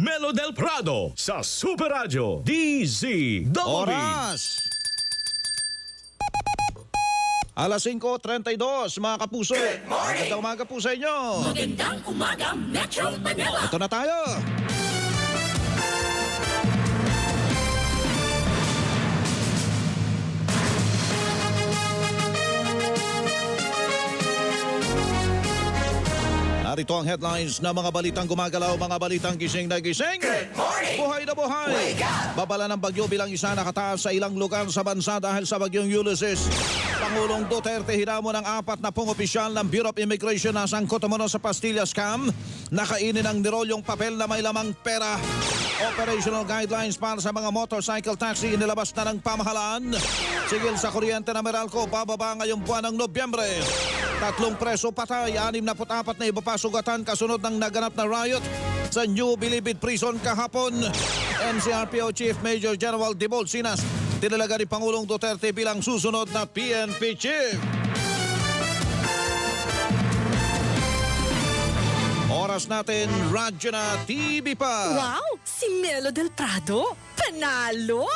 Melo del Prado sa Super Radio DZWB. Oras! Alas 5:32, mga kapuso. Magandang umaga po sa inyo. Magandang umaga, Metro Manila. Ito na tayo. Narito ang headlines na mga balitang gumagalaw, mga balitang gising na gising. Good morning. Buhay na buhay. Wake up. Babala ng bagyo bilang isa nakataas sa ilang lugar sa bansa dahil sa bagyong Ulysses. Pangulong Duterte hinamo ng 40 opisyal ng Bureau of Immigration na sangkot umano sa Pastilla scam. Nakainin ang nirolyong papel na may lamang pera. Operational guidelines para sa mga motorcycle taxi inilabas na ng pamahalaan. Sigil sa kuryente na Meralco bababa ngayong buwan ng Nobyembre. 3 preso patay, 64 na iba pa sugatan kasunod ng naganap na riot sa New Bilibid Prison kahapon. NCRPO Chief Major General Dibol Sinas tinalaga ni Pangulong Duterte bilang susunod na PNP Chief. Oras natin, radyo na TV pa. Wow! Si Melo del Prado, panalo!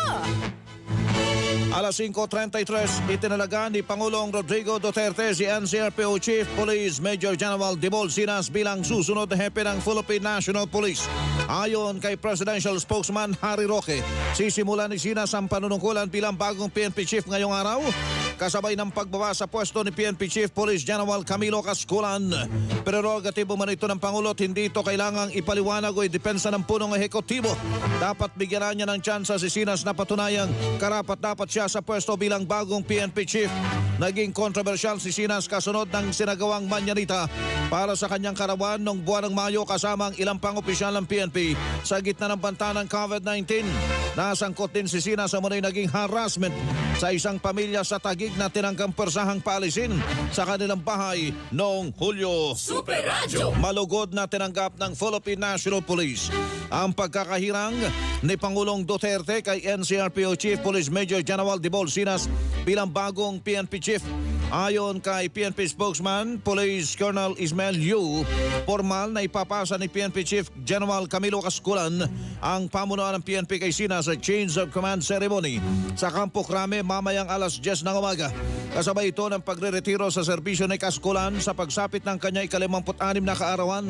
Alas 5:33, itinalaga ni Pangulong Rodrigo Duterte si NCRPO Chief Police Major General Dibol Sinas bilang susunod na hepe ng Philippine National Police. Ayon kay Presidential Spokesman Harry Roque, sisimulan ni Sinas ang panunungkulan bilang bagong PNP Chief ngayong araw, kasabay ng pagbaba sa pwesto ni PNP Chief Police General Camilo Casculan. Prerogatibo man ito ng Pangulo at hindi ito kailangang ipaliwanag o idepensa ng punong ehekutibo. Dapat bigyan niya ng tsansa si Sinas na patunayang karapat-dapat siya sa pwesto bilang bagong PNP Chief. Naging kontrobersyal si Sinas kasunod ng sinagawang manyanita para sa kanyang karawan noong buwan ng Mayo kasama ang ilang pang-opisyal ng PNP sa gitna ng banta ng COVID-19. Nasangkot din si Sinas sa muna'y naging harassment sa isang pamilya sa Taguig na tinanggang persahang paalisin sa kanilang bahay noong Hulyo. Super Radio. Malugod na tinanggap ng Philippine National Police ang pagkakahirang ni Pangulong Duterte kay NCRPO Chief Police Major General Dibol Sinas bilang bagong PNP Chief. Ayon kay PNP spokesman Police Colonel Ismael Yu, formal na ipapasa ni PNP Chief General Camilo Casculan ang pamunuan ng PNP kay Sinas sa Change of Command Ceremony sa Campo Crame mamayang alas 10 ng umaga. Kasabay ito ng pagre-retiro sa serbisyo ni Casculan sa pagsapit ng kanya ika-56 na kaarawan.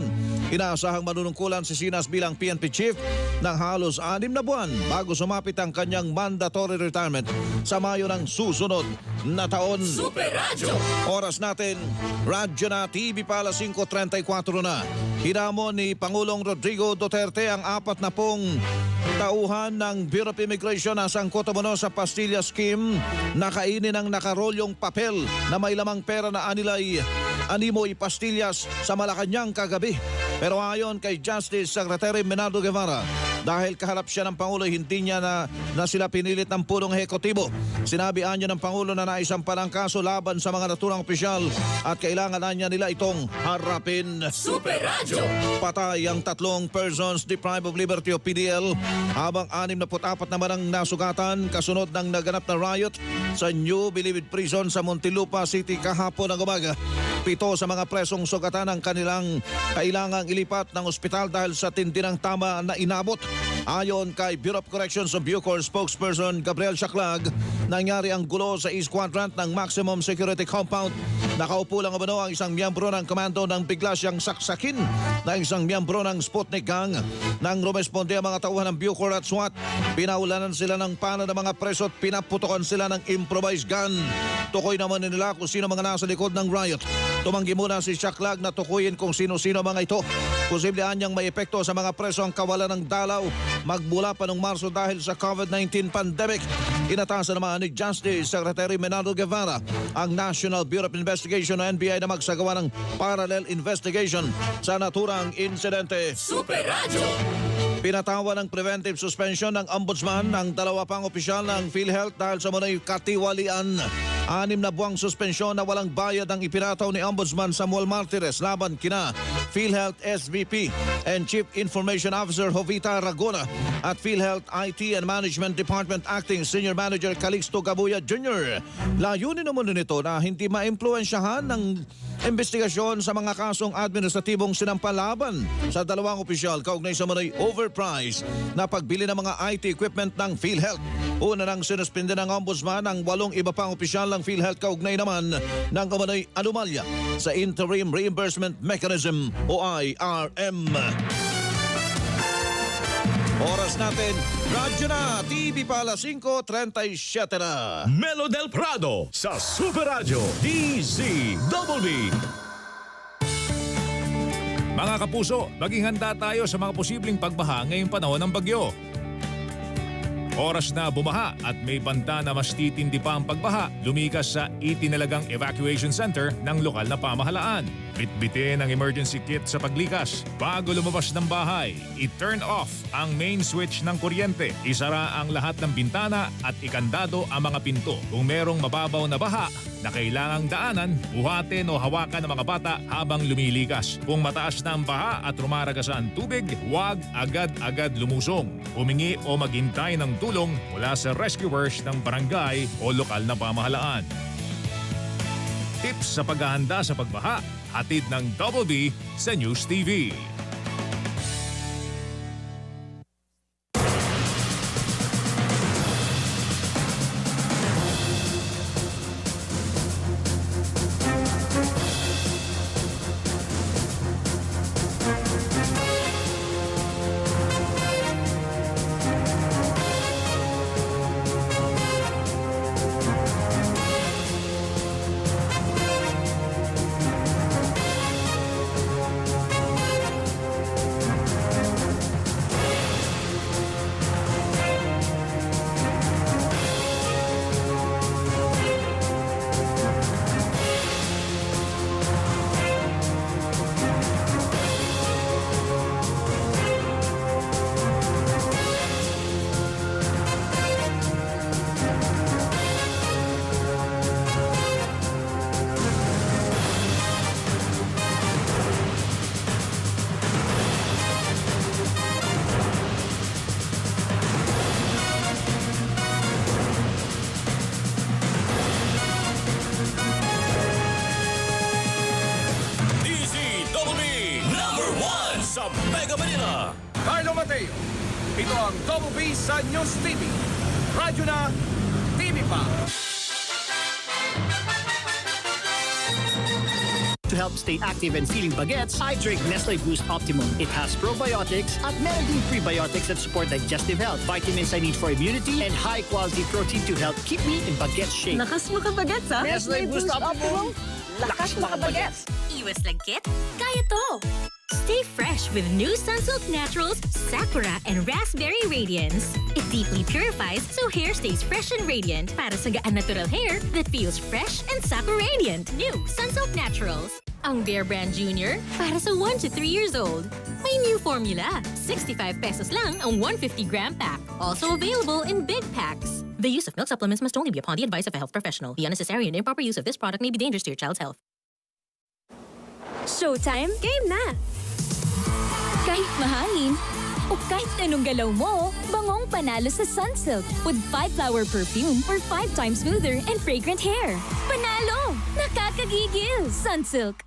Inaasahang manunungkulan si Sinas bilang PNP Chief ng halos 6 na buwan bago sumapit ang kanyang mandatory retirement sa Mayo ng susunod na taon. Super Radio. Oras natin, radyo na TV pa alas 5:34 na. Hinamon ni Pangulong Rodrigo Duterte ang 40 tauhan ng Bureau of Immigration na sangkot umano sa Pastilla Scheme na kainin ang nakarolyong papel na may lamang pera na anilay animoy pastillas sa Malacanang kagabi. Pero ayon kay Justice Secretary Menardo Guevara, dahil kaharap siya ng Pangulo, hindi niya na sila pinilit ng punong ehekutibo. Sinabihan niya ng Pangulo na naisampan ang kaso laban sa mga naturang opisyal at kailangan na niya nila itong harapin. Super Radio. Patay ang 3 persons deprived of liberty o PDL habang 64 naman ang nasugatan kasunod ng naganap na riot sa New Bilibid Prison sa Muntinlupa City kahapon ng umaga. 7 sa mga presong sugatan ang kanilang kailangang ilipat ng ospital dahil sa tindi ng tama na inabot. Ayon kay Bureau of Corrections of Bucor spokesperson Gabriel Shaklag, nangyari ang gulo sa East Quadrant ng Maximum Security Compound. Nakaupo lang umano ang isang miyembro ng komando nang bigla siyang saksakin na isang miyembro ng Sputnik Gang. Nang rumesponde ang mga tauhan ng Bucor at SWAT, pinaulanan sila ng pana ng mga preso at pinaputokan sila ng improvised gun. Tukoy naman nila kung sino mga nasa likod ng riot. Tumanggi muna si Shaklag na tukuyin kung sino-sino mga ito. Posible anyang may epekto sa mga preso ang kawalan ng dalaw magmula pa noong Marso dahil sa COVID-19 pandemic. Inatasan naman ni Justice Secretary Menardo Guevara ang National Bureau of Investigation o NBI na magsagawa ng parallel investigation sa naturang insidente. Super Radio. Pinatawan ng preventive suspension ng Ombudsman ng 2 pang opisyal ng PhilHealth dahil sa muna'y katiwalian. 6 na buwang suspensyon na walang bayad ang ipinataw ni Ombudsman Samuel Martires laban kina PhilHealth SVP and Chief Information Officer Jovita Ragona at PhilHealth IT and Management Department Acting Senior Manager Calixto Gabuya Jr. Layunin naman nito na hindi maimpluwensyahan ng investigasyon sa mga kasong administratibong sinampalaban sa dalawang opisyal kaugnay sa manay overpriced na pagbili ng mga IT equipment ng PhilHealth. Una nang sinuspinde ng Ombudsman ang 8 iba pang opisyal ng PhilHealth kaugnay naman ng umano'y anomalya sa Interim Reimbursement Mechanism o IRM. Oras natin, radyo na, TV pala 5:37 na. Melo del Prado sa Super Radio DZBB. Mga kapuso, maging handa tayo sa mga posibleng pagbaha ngayong panahon ng bagyo. Oras na bumaha at may banta na mas titindi pa ang pagbaha, lumikas sa itinalagang evacuation center ng lokal na pamahalaan. Bitbitin ang emergency kit sa paglikas. Bago lumabas ng bahay, i-turn off ang main switch ng kuryente. Isara ang lahat ng bintana at ikandado ang mga pinto. Kung merong mababaw na baha na kailangang daanan, buhatin o hawakan ng mga bata habang lumilikas. Kung mataas na ang baha at rumaragasa ang tubig, huwag agad-agad lumusong. Humingi o maghintay ng tulong mula sa rescuers ng barangay o lokal na pamahalaan. Tips sa paghahanda sa pagbaha, hatid ng Double B sa News TV. Sa Mega Manila. Carlo Mateo, ito ang Double B sa News TV. Radyo na, TV pa. To help stay active and feeling bagets, I drink Nestle Boost Optimum. It has probiotics at meron ding prebiotics that support digestive health, vitamins I need for immunity, and high-quality protein to help keep me in bagets shape. Lakas mo ka bagets, ha? Nestle Boost Optimum. Lakas mo ka bagets. Iwas lagkit? Kaya to! Stay fresh with new Sunsilk Naturals, Sakura, and Raspberry Radiance. It deeply purifies so hair stays fresh and radiant para sa gaan natural hair that feels fresh and Sakura-radiant. New Sunsilk Naturals. Ang Bear Brand Junior para sa 1 to 3 years old. May new formula. 65 pesos lang ang 150-gram pack. Also available in big packs. The use of milk supplements must only be upon the advice of a health professional. The unnecessary and improper use of this product may be dangerous to your child's health. Showtime, game na! Kahit mahangin, o kahit anong galaw mo, bangong panalo sa Sunsilk with 5-flower perfume for 5 times smoother and fragrant hair. Panalo! Nakakagigil! Sunsilk!